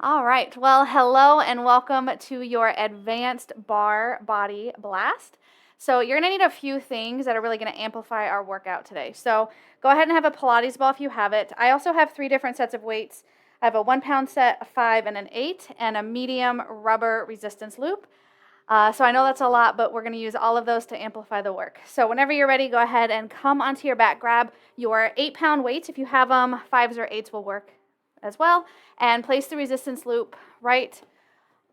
All right. Well, hello and welcome to your advanced bar body blast. So you're going to need a few things that are really going to amplify our workout today. So go ahead and have a Pilates ball if you have it. I also have 3 different sets of weights. I have a 1 pound set, a 5 and an 8, and a medium rubber resistance loop. So I know that's a lot, but we're going to use all of those to amplify the work. So whenever you're ready, go ahead and come onto your back. Grab your 8-pound weights. If you have them, 5s or 8s will work as well, and place the resistance loop right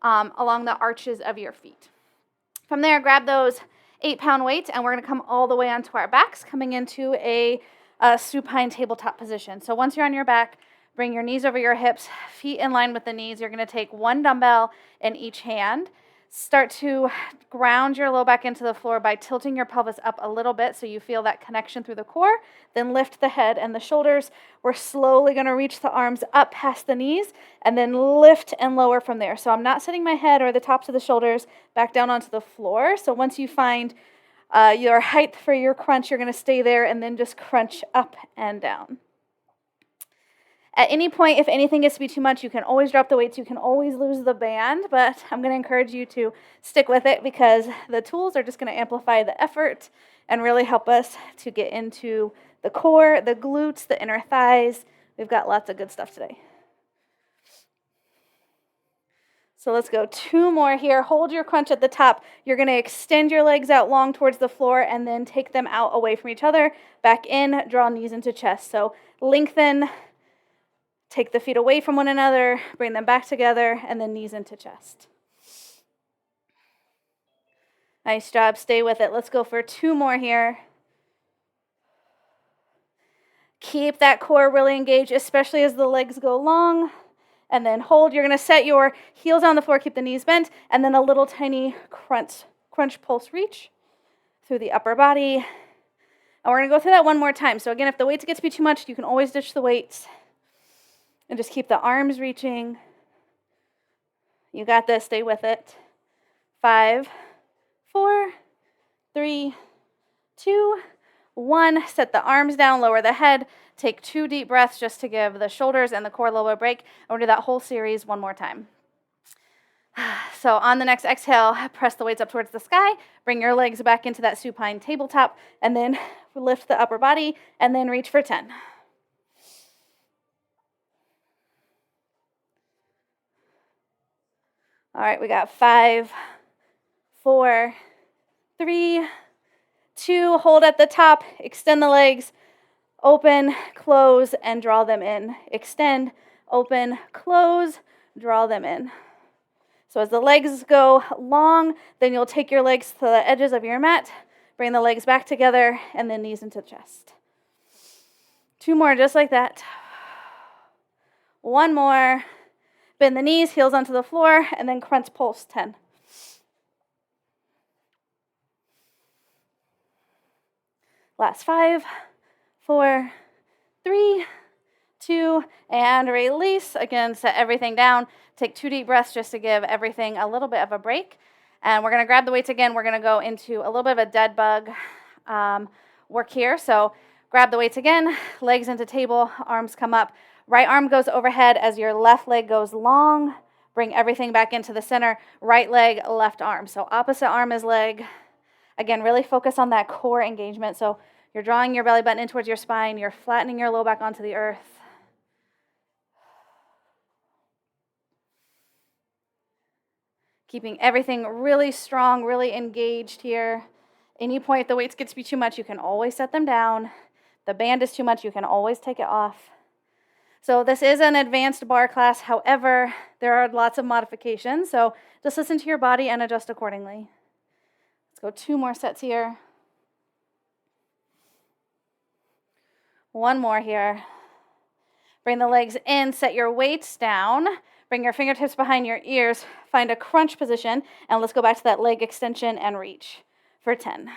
along the arches of your feet. From there, grab those 8-pound weights, and we're going to come all the way onto our backs, coming into a supine tabletop position. So once you're on your back, bring your knees over your hips, feet in line with the knees. You're going to take 1 dumbbell in each hand. Start to ground your low back into the floor by tilting your pelvis up a little bit so you feel that connection through the core. Then lift the head and the shoulders. We're slowly going to reach the arms up past the knees and then lift and lower from there. So I'm not setting my head or the tops of the shoulders back down onto the floor. So once you find your height for your crunch, you're going to stay there and then just crunch up and down. At any point, if anything gets to be too much, you can always drop the weights. You can always lose the band, but I'm going to encourage you to stick with it because the tools are just going to amplify the effort and really help us to get into the core, the glutes, the inner thighs. We've got lots of good stuff today. So let's go 2 more here. Hold your crunch at the top. You're going to extend your legs out long towards the floor and then take them out away from each other. Back in, draw knees into chest. So lengthen. Take the feet away from one another, bring them back together, and then knees into chest. Nice job. Stay with it. Let's go for 2 more here. Keep that core really engaged, especially as the legs go long. And then hold. You're going to set your heels on the floor, keep the knees bent, and then a little tiny crunch pulse reach through the upper body. And we're going to go through that one more time. So again, if the weights get to be too much, you can always ditch the weights. And just keep the arms reaching. You got this. Stay with it. 5, 4, 3, 2, 1. Set the arms down, lower the head. Take 2 deep breaths just to give the shoulders and the core a little bit of break. And we'll do that whole series one more time. So on the next exhale, press the weights up towards the sky. Bring your legs back into that supine tabletop. And then lift the upper body. And then reach for 10. All right, we got 5, 4, 3, 2. Hold at the top, extend the legs, open, close, and draw them in. Extend, open, close, draw them in. So as the legs go long, then you'll take your legs to the edges of your mat, bring the legs back together, and then knees into the chest. 2 more, just like that. 1 more. Bend the knees, heels onto the floor, and then crunch pulse 10. Last 5, 4, 3, 2, and release. Again, set everything down. Take 2 deep breaths just to give everything a little bit of a break. And we're going to grab the weights again. We're going to go into a little bit of a dead bug work here. So grab the weights again, legs into table, arms come up. Right arm goes overhead as your left leg goes long. Bring everything back into the center. Right leg, left arm. So opposite arm is leg. Again, really focus on that core engagement. So you're drawing your belly button in towards your spine. You're flattening your low back onto the earth. Keeping everything really strong, really engaged here. Any point if the weights get to be too much, you can always set them down. The band is too much, you can always take it off. So this is an advanced bar class. However, there are lots of modifications. So just listen to your body and adjust accordingly. Let's go 2 more sets here. 1 more here. Bring the legs in, set your weights down. Bring your fingertips behind your ears. Find a crunch position. And let's go back to that leg extension and reach for 10.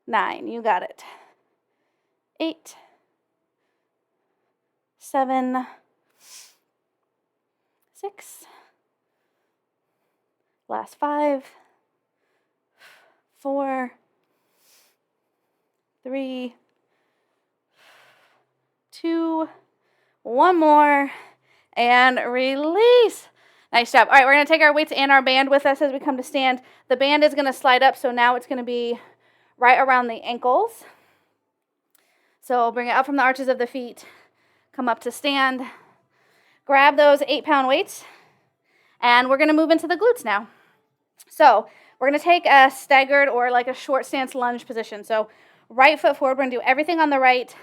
9, you got it. 8, 7, 6, last 5, 4, 3, 2, 1 more. and release. Nice job. All right, we're going to take our weights and our band with us as we come to stand. The band is going to slide up, so now it's going to be right around the ankles. So bring it up from the arches of the feet. Come up to stand. Grab those 8-pound weights, and we're going to move into the glutes now. So we're going to take a staggered or like a short stance lunge position. So right foot forward, we're going to do everything on the right.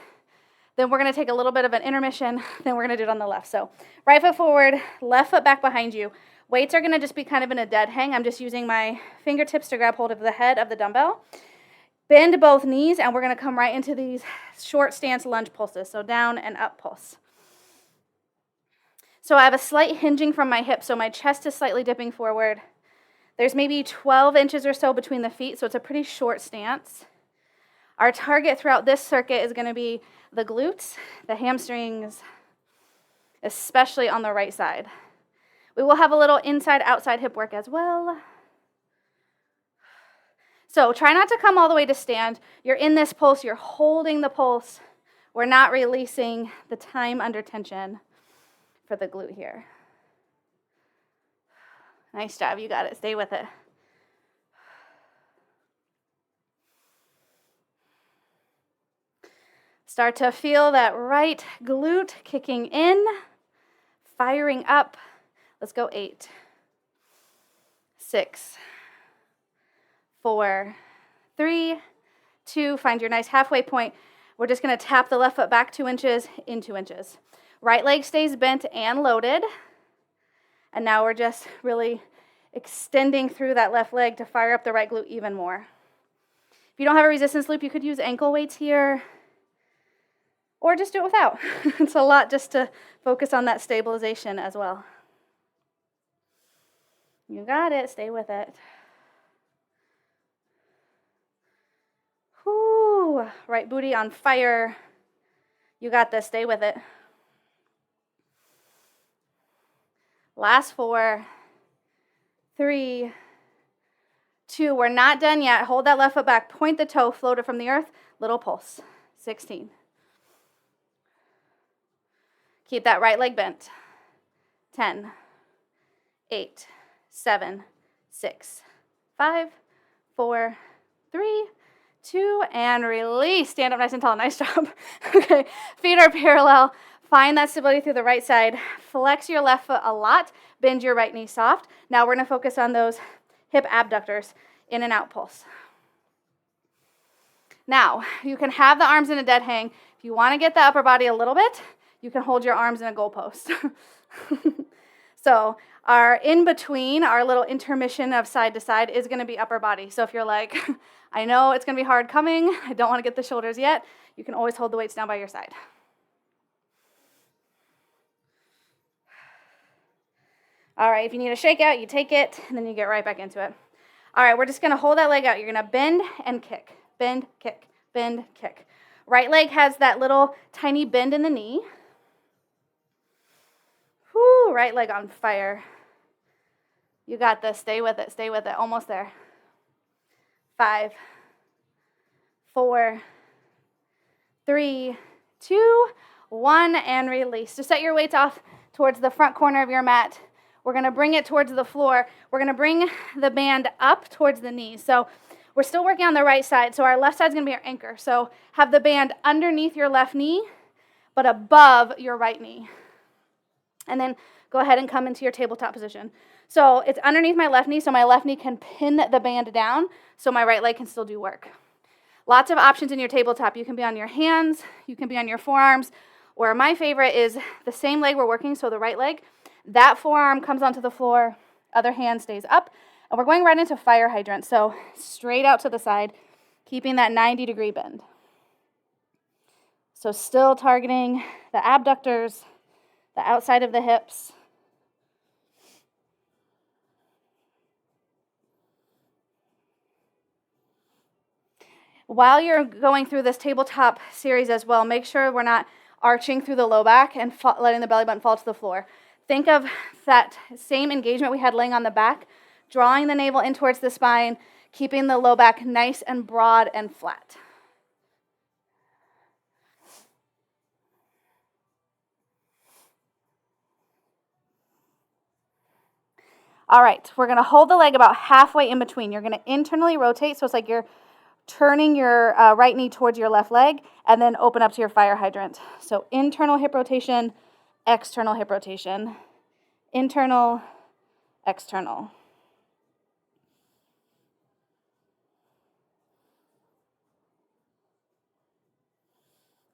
Then we're going to take a little bit of an intermission. Then we're going to do it on the left. So right foot forward, left foot back behind you. Weights are going to just be kind of in a dead hang. I'm just using my fingertips to grab hold of the head of the dumbbell. Bend both knees, and we're going to come right into these short stance lunge pulses. So down and up pulse. So I have a slight hinging from my hip, so my chest is slightly dipping forward. There's maybe 12 inches or so between the feet, so it's a pretty short stance. Our target throughout this circuit is going to be the glutes, the hamstrings, especially on the right side. We will have a little inside-outside hip work as well. So try not to come all the way to stand. You're in this pulse, you're holding the pulse. We're not releasing the time under tension for the glute here. Nice job, you got it. Stay with it. Start to feel that right glute kicking in, firing up. Let's go 8, 6, 4, 3, 2. Find your nice halfway point. We're just going to tap the left foot back 2 inches in 2 inches. Right leg stays bent and loaded. And now we're just really extending through that left leg to fire up the right glute even more. If you don't have a resistance loop, you could use ankle weights here, or just do it without. It's a lot just to focus on that stabilization as well. You got it. Stay with it. Whoo. Right booty on fire. You got this. Stay with it. Last 4, 3, 2. We're not done yet. Hold that left foot back. Point the toe. Float it from the earth. Little pulse. 16. Keep that right leg bent. 10, 8, 7, 6, 5, 4, 3, 2, and release. Stand up nice and tall. Nice job. Okay, feet are parallel. Find that stability through the right side. Flex your left foot a lot. Bend your right knee soft. Now we're going to focus on those hip abductors. In and out pulse. Now, you can have the arms in a dead hang. If you want to get the upper body a little bit, you can hold your arms in a goalpost. So our in-between, our little intermission of side to side is going to be upper body. So if you're like, I know it's going to be hard coming, I don't want to get the shoulders yet, you can always hold the weights down by your side. All right, if you need a shakeout, you take it, and then you get right back into it. All right, we're just going to hold that leg out. You're going to bend and kick, bend, kick, bend, kick. Right leg has that little tiny bend in the knee. Whoo, right leg on fire. You got this. Stay with it. Stay with it. Almost there. 5, 4, 3, 2, 1, and release. Just set your weights off towards the front corner of your mat. We're going to bring it towards the floor. We're going to bring the band up towards the knees. So we're still working on the right side. So our left side is going to be our anchor. So have the band underneath your left knee, but above your right knee. And then go ahead and come into your tabletop position. So it's underneath my left knee, so my left knee can pin the band down, so my right leg can still do work. Lots of options in your tabletop. You can be on your hands, you can be on your forearms, or my favorite is the same leg we're working, so the right leg, that forearm comes onto the floor, other hand stays up, and we're going right into fire hydrant, so straight out to the side, keeping that 90-degree bend. So still targeting the abductors, the outside of the hips. While you're going through this tabletop series as well, make sure we're not arching through the low back and letting the belly button fall to the floor. Think of that same engagement we had laying on the back, drawing the navel in towards the spine, keeping the low back nice and broad and flat. All right, we're going to hold the leg about halfway in between. You're going to internally rotate, so it's like you're turning your right knee towards your left leg, and then open up to your fire hydrant. So internal hip rotation, external hip rotation, internal, external.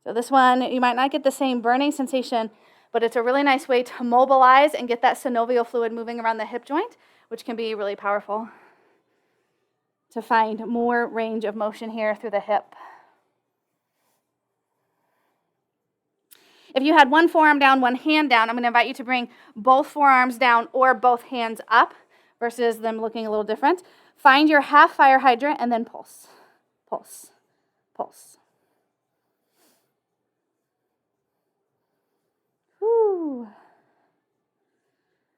So this one, you might not get the same burning sensation, but it's a really nice way to mobilize and get that synovial fluid moving around the hip joint, which can be really powerful to find more range of motion here through the hip. If you had one forearm down, one hand down, I'm going to invite you to bring both forearms down or both hands up versus them looking a little different. Find your half fire hydrant and then pulse, pulse, pulse. Whew.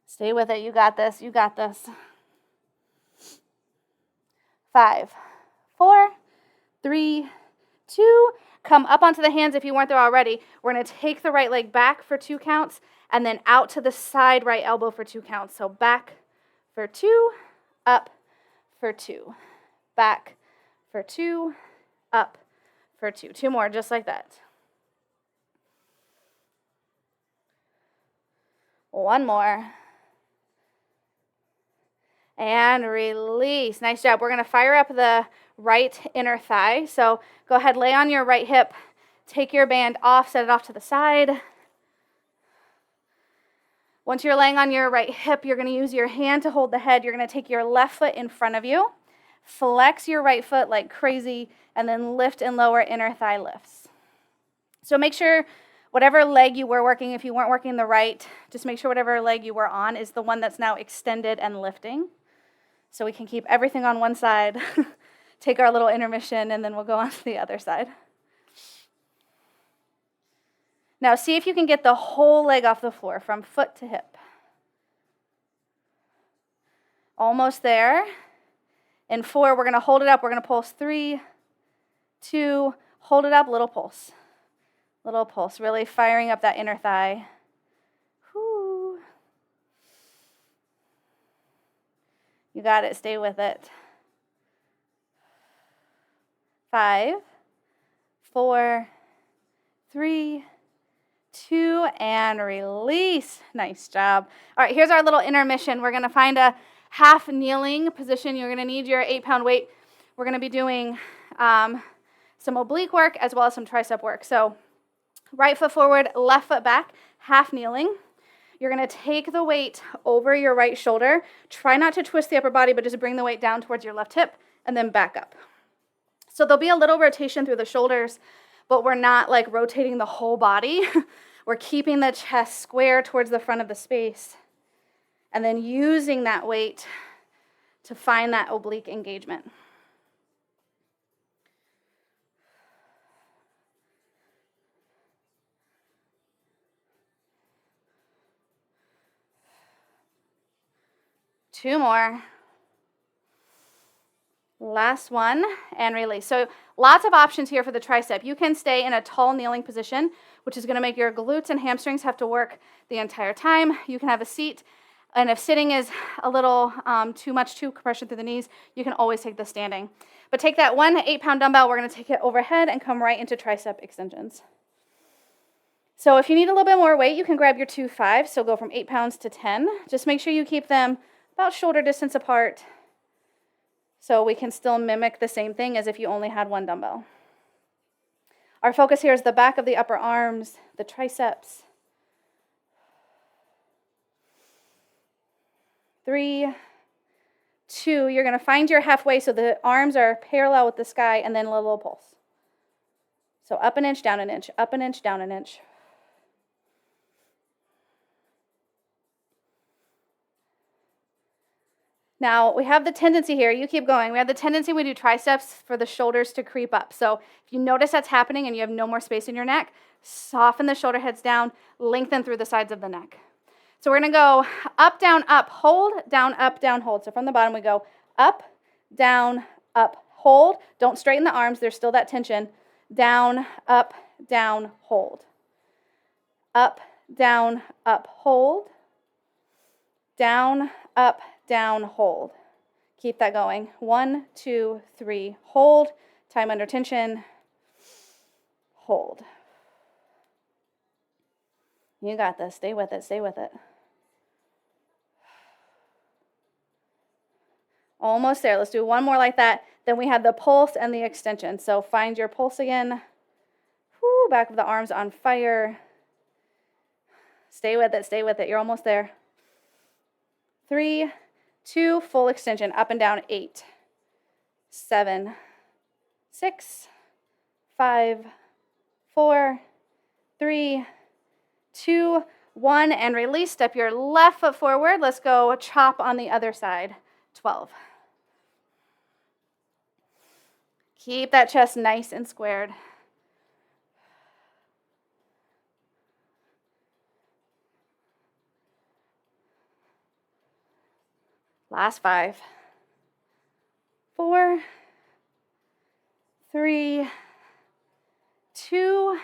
Stay with it. You got this. You got this. 5, 4, 3, 2. Come up onto the hands if you weren't there already. We're going to take the right leg back for 2 counts and then out to the side right elbow for 2 counts. So back for 2, up for 2. Back for 2, up for 2. 2 more, just like that. 1 more. And release. Nice job. We're going to fire up the right inner thigh. So go ahead, lay on your right hip. Take your band off, set it off to the side. Once you're laying on your right hip, you're going to use your hand to hold the head. You're going to take your left foot in front of you. Flex your right foot like crazy, and then lift and lower inner thigh lifts. So make sure whatever leg you were working, if you weren't working the right, just make sure whatever leg you were on is the one that's now extended and lifting. So we can keep everything on one side, take our little intermission, and then we'll go on to the other side. Now see if you can get the whole leg off the floor from foot to hip. Almost there. In 4, we're going to hold it up. We're going to pulse 3, 2, hold it up, little pulse. Little pulse, really firing up that inner thigh. Whew. You got it. Stay with it. 5, 4, 3, 2, and release. Nice job. All right, here's our little intermission. We're going to find a half kneeling position. You're going to need your 8-pound weight. We're going to be doing some oblique work as well as some tricep work. So right foot forward, left foot back, half kneeling. You're going to take the weight over your right shoulder. Try not to twist the upper body, but just bring the weight down towards your left hip and then back up. So there'll be a little rotation through the shoulders, but we're not like rotating the whole body. We're keeping the chest square towards the front of the space and then using that weight to find that oblique engagement. Two more. Last one, and release. So lots of options here for the tricep. You can stay in a tall kneeling position, which is going to make your glutes and hamstrings have to work the entire time. You can have a seat, and if sitting is a little too compression through the knees, you can always take the standing. But take that 1 8-pound dumbbell, we're going to take it overhead and come right into tricep extensions. So if you need a little bit more weight, you can grab your 2 5s, so go from 8 pounds to 10. Just make sure you keep them about shoulder distance apart so we can still mimic the same thing as if you only had 1 dumbbell. Our focus here is the back of the upper arms, the triceps. 3, 2, you're going to find your halfway so the arms are parallel with the sky, and then a little pulse. So up an inch, down an inch, up an inch, down an inch. Now, we have the tendency here, you keep going, we have the tendency when we do triceps for the shoulders to creep up. So if you notice that's happening and you have no more space in your neck, soften the shoulder heads down, lengthen through the sides of the neck. So we're going to go up, hold, down, hold. So from the bottom we go up, down, hold. Don't straighten the arms, there's still that tension. Down, hold. Up, hold. Down, down, hold. Keep that going. 1, 2, 3, hold. Time under tension. Hold. You got this. Stay with it. Stay with it. Almost there. Let's do one more like that. Then we have the pulse and the extension. So find your pulse again. Woo, back of the arms on fire. Stay with it. Stay with it. You're almost there. 3, 2, full extension. Up and down. 8, 7, 6, 5, 4, 3, 2, 1. And release. Step your left foot forward. Let's go chop on the other side. 12. Keep that chest nice and squared. Last 5, 4, 3, 2,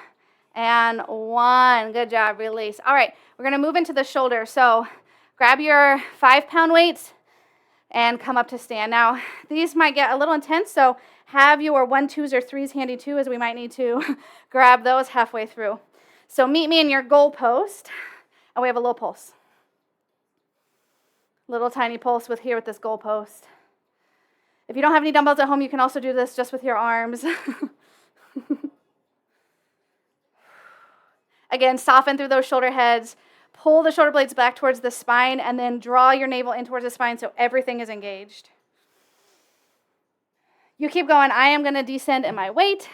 and 1. Good job. Release. All right, we're going to move into the shoulder. So grab your 5-pound weights and come up to stand. Now, these might get a little intense, so have your 1, 2s, or 3s handy too, as we might need to grab those halfway through. So meet me in your goal post, and we have a low pulse. Little tiny pulse with this goal post. If you don't have any dumbbells at home, you can also do this just with your arms. Again, soften through those shoulder heads. Pull the shoulder blades back towards the spine, and then draw your navel in towards the spine so everything is engaged. You keep going. I am going to descend in my weight.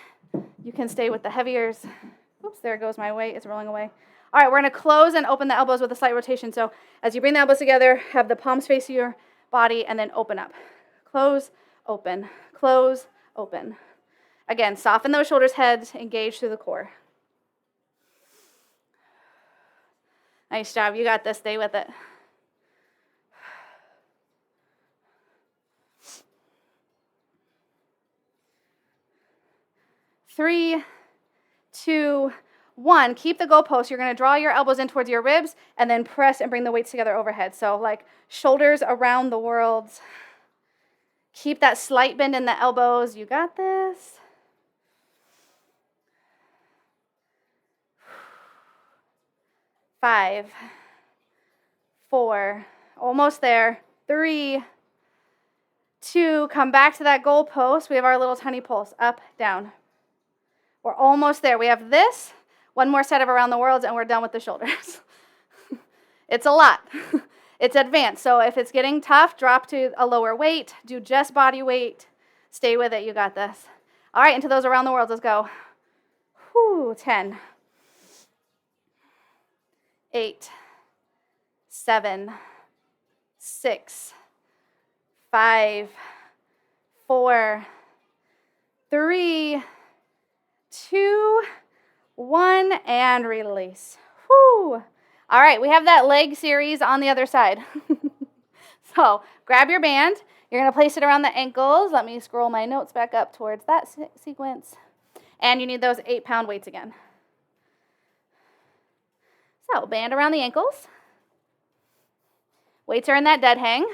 You can stay with the heaviers. Oops, there goes my weight. It's rolling away. All right, we're going to close and open the elbows with a slight rotation. So as you bring the elbows together, have the palms face your body, and then open up. Close, open, close, open. Again, soften those shoulders, heads, engage through the core. Nice job. You got this. Stay with it. Three, 2, 1. Keep the goalpost. You're going to draw your elbows in towards your ribs and then press and bring the weights together overhead. So like shoulders around the world. Keep that slight bend in the elbows. You got this. 5, 4, almost there. 3, 2, come back to that goalpost. We have our little tiny pulse. Up, down. We're almost there. We have this. One more set of around the worlds, and we're done with the shoulders. It's a lot. It's advanced. So if it's getting tough, drop to a lower weight. Do just body weight. Stay with it. You got this. All right, into those around the worlds. Let's go. 10, 8, 7, 6, 5, 4, 3, 2, 1, and release. Whew. All right, we have that leg series on the other side. So grab your band. You're going to place it around the ankles. Let me scroll my notes back up towards that sequence. And you need those 8-pound weights again. So band around the ankles. Weights are in that dead hang.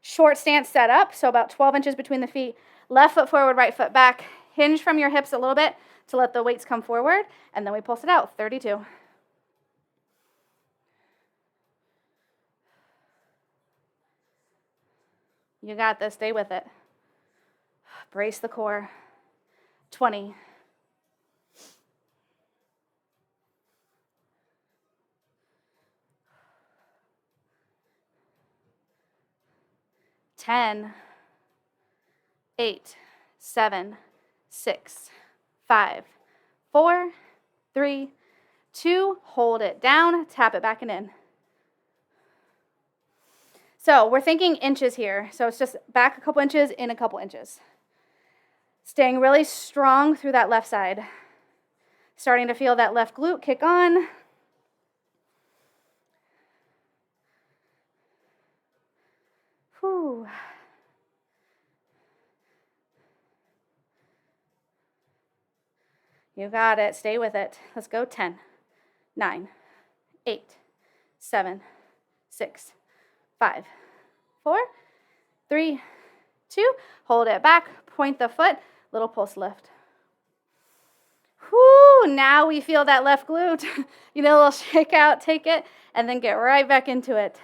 Short stance setup, so about 12 inches between the feet. Left foot forward, right foot back. Hinge from your hips a little bit to let the weights come forward, and then we pulse it out. 32. You got this. Stay with it. Brace the core. 20. 10, 8, 7, 6, 5, 4, 3, 2, hold it down, tap it back and in. So we're thinking inches here. So it's just back a couple inches, in a couple inches. Staying really strong through that left side. Starting to feel that left glute kick on. Whew. You got it. Stay with it. Let's go. 10, 9, 8, 7, 6, 5, 4, 3, 2. Hold it back. Point the foot. Little pulse lift. Whoo, now we feel that left glute. You know, a little shake out, take it, and then get right back into it.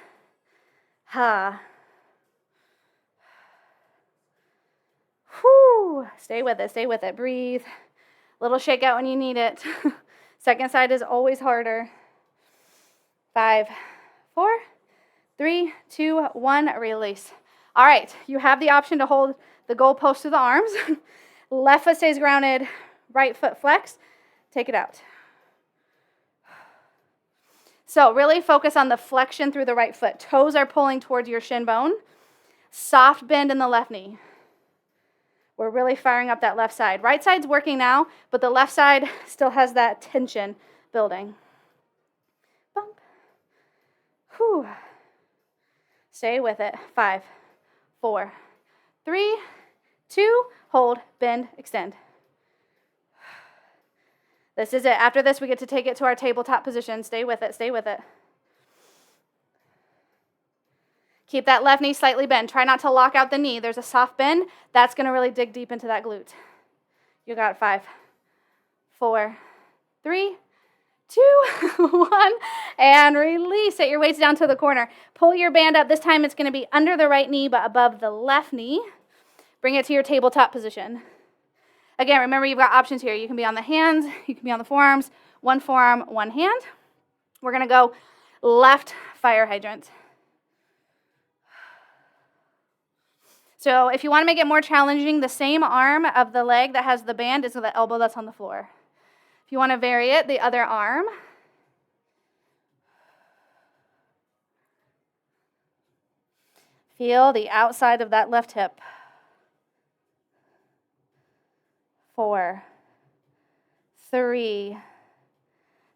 Ha. Whoo, stay with it, breathe. Little shake out when you need it. Second side is always harder. 5, 4, 3, 2, 1, release. All right, you have the option to hold the goalpost through the arms. Left foot stays grounded, right foot flex. Take it out. So really focus on the flexion through the right foot. Toes are pulling towards your shin bone. Soft bend in the left knee. We're really firing up that left side. Right side's working now, but the left side still has that tension building. Bump. Whew. Stay with it. 5, 4, 3, 2, hold, bend, extend. This is it. After this, we get to take it to our tabletop position. Stay with it, stay with it. Keep that left knee slightly bent. Try not to lock out the knee. There's a soft bend. That's going to really dig deep into that glute. You got it. 5, 4, 3, 2, 1, and release. Set your weights down to the corner. Pull your band up. This time it's going to be under the right knee, but above the left knee. Bring it to your tabletop position. Again, remember you've got options here. You can be on the hands, you can be on the forearms, one forearm, one hand. We're going to go left fire hydrant. So if you want to make it more challenging, the same arm of the leg that has the band is the elbow that's on the floor. If you want to vary it, the other arm. Feel the outside of that left hip. 4, 3,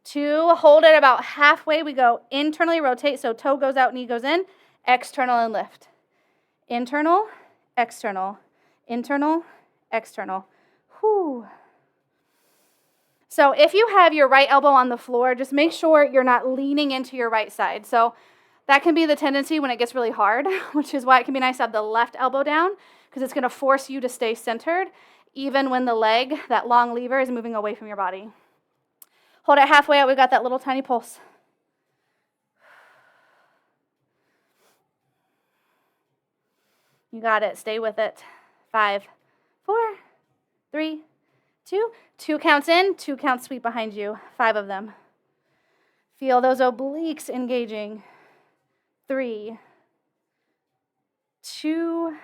2. Hold it about halfway. We go internally rotate, so toe goes out, knee goes in. External and lift. Internal, external, internal, external. Whew. So if you have your right elbow on the floor, just make sure you're not leaning into your right side. So that can be the tendency when it gets really hard, which is why it can be nice to have the left elbow down, because it's going to force you to stay centered even when the leg, that long lever, is moving away from your body. Hold it halfway out. We've got that little tiny pulse. You got it. Stay with it. 5, 4, 3, 2. 2 counts in, 2 counts sweep behind you. 5 of them. Feel those obliques engaging. 3, 2,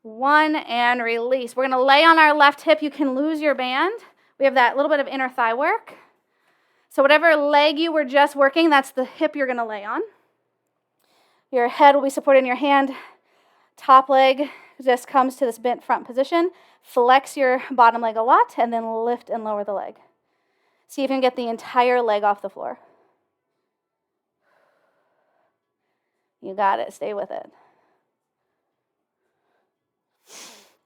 1, and release. We're going to lay on our left hip. You can lose your band. We have that little bit of inner thigh work. So whatever leg you were just working, that's the hip you're going to lay on. Your head will be supported in your hand. Top leg just comes to this bent front position. Flex your bottom leg a lot, and then lift and lower the leg. See if you can get the entire leg off the floor. You got it. Stay with it.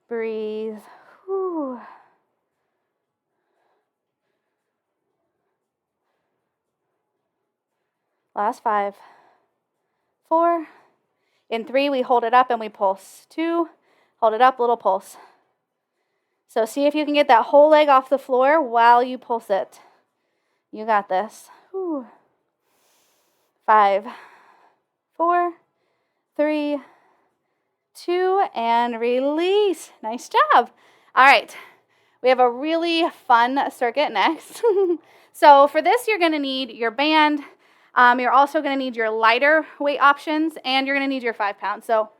Breathe. Whew. Last 5, 4. In 3, we hold it up and we pulse. 2, hold it up, little pulse. So see if you can get that whole leg off the floor while you pulse it. You got this. Whew. 5, 4, 3, 2, and release. Nice job. All right, we have a really fun circuit next. So for this, you're going to need your band. You're also going to need your lighter weight options, and you're going to need your 5 pounds. So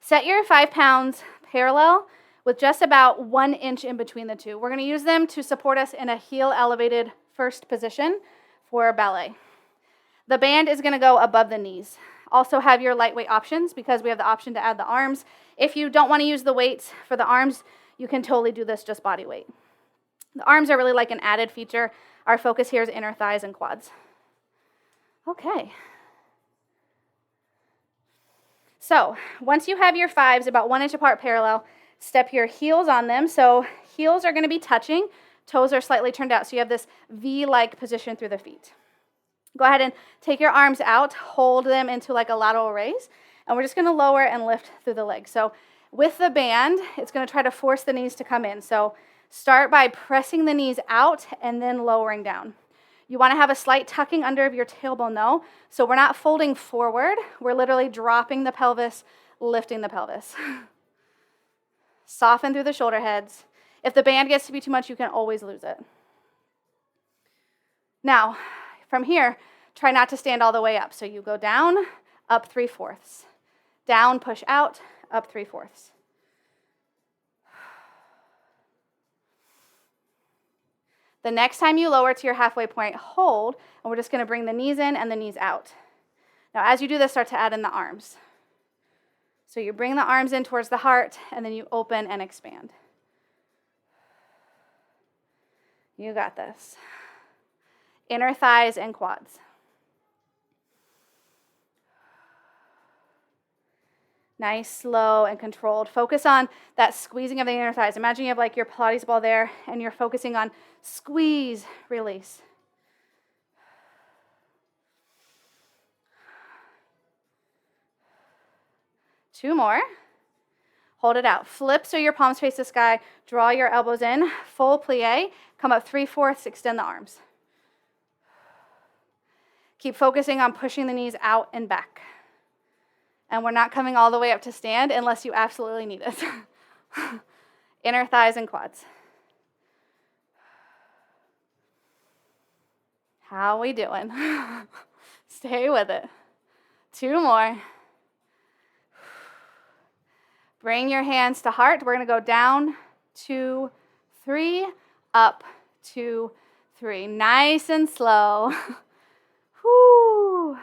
set your 5 pounds parallel with just about 1 inch in between the two. We're going to use them to support us in a heel elevated first position for ballet. The band is going to go above the knees. Also have your lightweight options because we have the option to add the arms. If you don't want to use the weights for the arms, you can totally do this just body weight. The arms are really like an added feature. Our focus here is inner thighs and quads. Okay. So once you have your 5s about 1 inch apart parallel, step your heels on them. So heels are going to be touching. Toes are slightly turned out. So you have this V-like position through the feet. Go ahead and take your arms out, hold them into like a lateral raise, And we're just going to lower and lift through the legs. So with the band, it's going to try to force the knees to come in. So start by pressing the knees out and then lowering down. You want to have a slight tucking under of your tailbone though. So we're not folding forward. We're literally dropping the pelvis, lifting the pelvis. Soften through the shoulder heads. If the band gets to be too much, you can always lose it. Now, from here, try not to stand all the way up. So you go down, up 3/4. Down, push out, up 3/4. The next time you lower to your halfway point, hold, and we're just going to bring the knees in and the knees out. Now, as you do this, start to add in the arms. So you bring the arms in towards the heart, and then you open and expand. You got this. Inner thighs and quads. Nice, slow, and controlled. Focus on that squeezing of the inner thighs. Imagine you have like your Pilates ball there, and you're focusing on squeeze, release. Two more. Hold it out. Flip so your palms face the sky. Draw your elbows in. Full plie. Come up 3/4. Extend the arms. Keep focusing on pushing the knees out and back. And we're not coming all the way up to stand unless you absolutely need it. Inner thighs and quads. How we doing? Stay with it. Two more. Bring your hands to heart. We're going to go down, 2, 3, up, 2, 3. Nice and slow. Whew.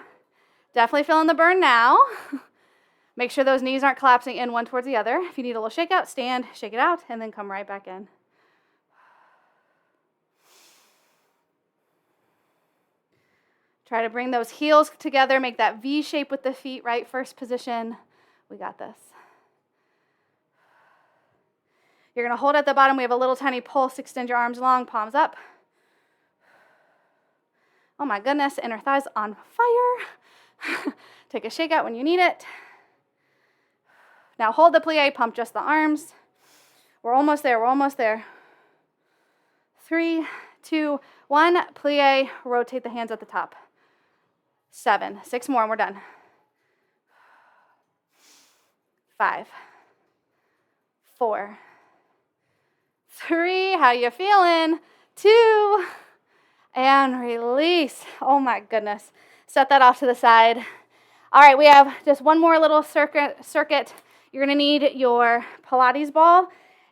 Definitely feeling the burn now. Make sure those knees aren't collapsing in one towards the other. If you need a little shake out, stand, shake it out, and then come right back in. Try to bring those heels together. Make that V shape with the feet, right? First position. We got this. You're going to hold at the bottom. We have a little tiny pulse. Extend your arms long, palms up. Oh my goodness, inner thighs on fire. Take a shake out when you need it. Now hold the plie, pump just the arms. We're almost there, we're almost there. 3, 2, 1, plie, rotate the hands at the top. 7, 6 more and we're done. 5, 4, 3, how you feeling? 2, and release. Oh my goodness. Set that off to the side. All right, we have just one more little circuit. You're going to need your Pilates ball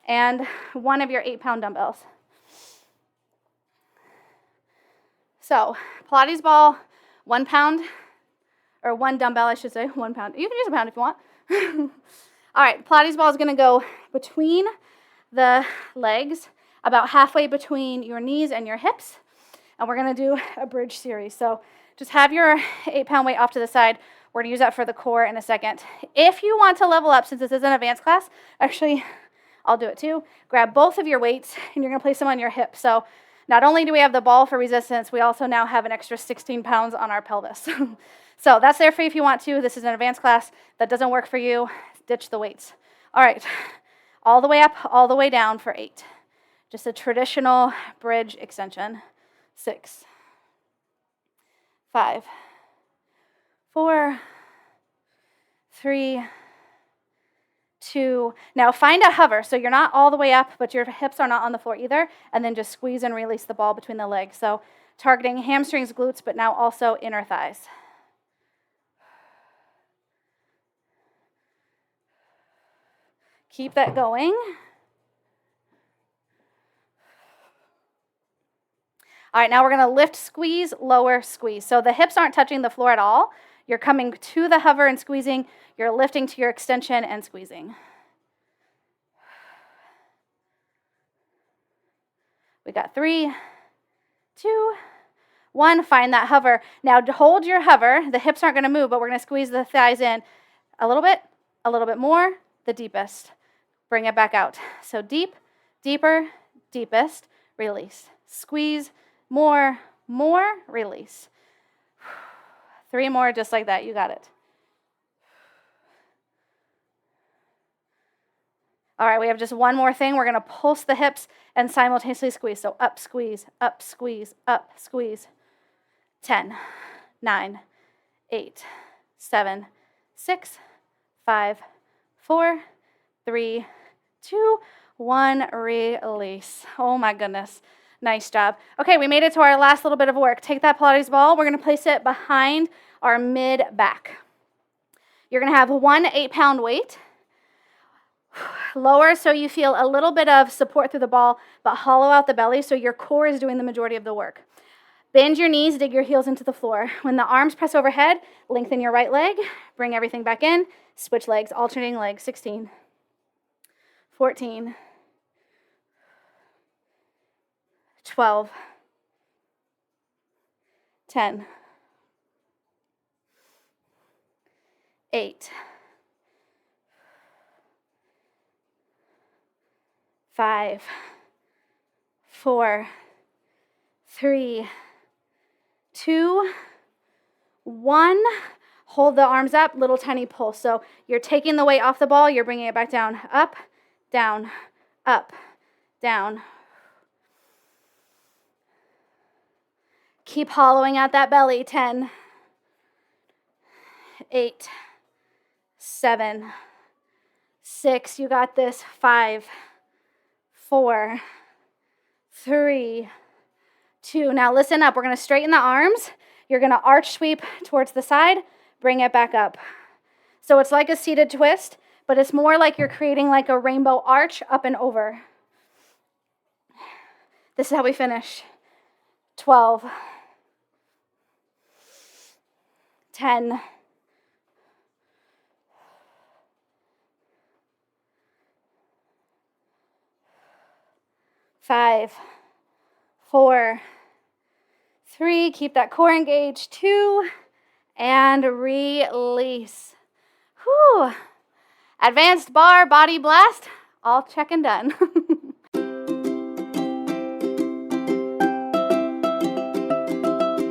and one of your 8-pound dumbbells. So, Pilates ball, 1 pound, or 1 dumbbell, I should say, 1 pound. You can use a pound if you want. All right, Pilates ball is going to go between the legs, about halfway between your knees and your hips, and we're going to do a bridge series. So, just have your 8-pound weight off to the side. We're going to use that for the core in a second. If you want to level up, since this is an advanced class, actually, I'll do it too. Grab both of your weights, and you're going to place them on your hips. So not only do we have the ball for resistance, we also now have an extra 16 pounds on our pelvis. So that's there for you if you want to. This is an advanced class. That doesn't work for you, ditch the weights. All right, all the way up, all the way down for 8. Just a traditional bridge extension. 6, 5, 4, 3, 2. Now find a hover. So you're not all the way up, but your hips are not on the floor either. And then just squeeze and release the ball between the legs. So targeting hamstrings, glutes, but now also inner thighs. Keep that going. All right, now we're going to lift, squeeze, lower, squeeze. So the hips aren't touching the floor at all. You're coming to the hover and squeezing. You're lifting to your extension and squeezing. We got 3, 2, 1. Find that hover. Now to hold your hover, the hips aren't going to move, but we're going to squeeze the thighs in a little bit more, the deepest. Bring it back out. So deep, deeper, deepest, release. Squeeze, more, release. 3 more just like that. You got it. All right, we have just one more thing. We're going to pulse the hips and simultaneously squeeze. So up, squeeze, up, squeeze, up, squeeze. 10, 9, 8, 7, 6, 5, 4, 3, 2, 1. Release. Oh my goodness. Nice job. Okay, we made it to our last little bit of work. Take that Pilates ball. We're going to place it behind our mid back. You're going to have one 8-pound weight. Lower so you feel a little bit of support through the ball, but hollow out the belly so your core is doing the majority of the work. Bend your knees, dig your heels into the floor. When the arms press overhead, lengthen your right leg, bring everything back in, switch legs, alternating legs. 16, 14, 12, 10, 8, 5, 4, 3, 2, 1. Hold the arms up, little tiny pull. So you're taking the weight off the ball, you're bringing it back down, up, down, up, down. Keep hollowing out that belly. 10, 8, 7, 6. You got this. 5, 4, 3, 2. Now listen up. We're going to straighten the arms. You're going to arch sweep towards the side, bring it back up. So it's like a seated twist, but it's more like you're creating like a rainbow arch up and over. This is how we finish. 12, 10, 5, 4, 3, keep that core engaged. 2, and release. Whew. Advanced bar body blast, all check and done.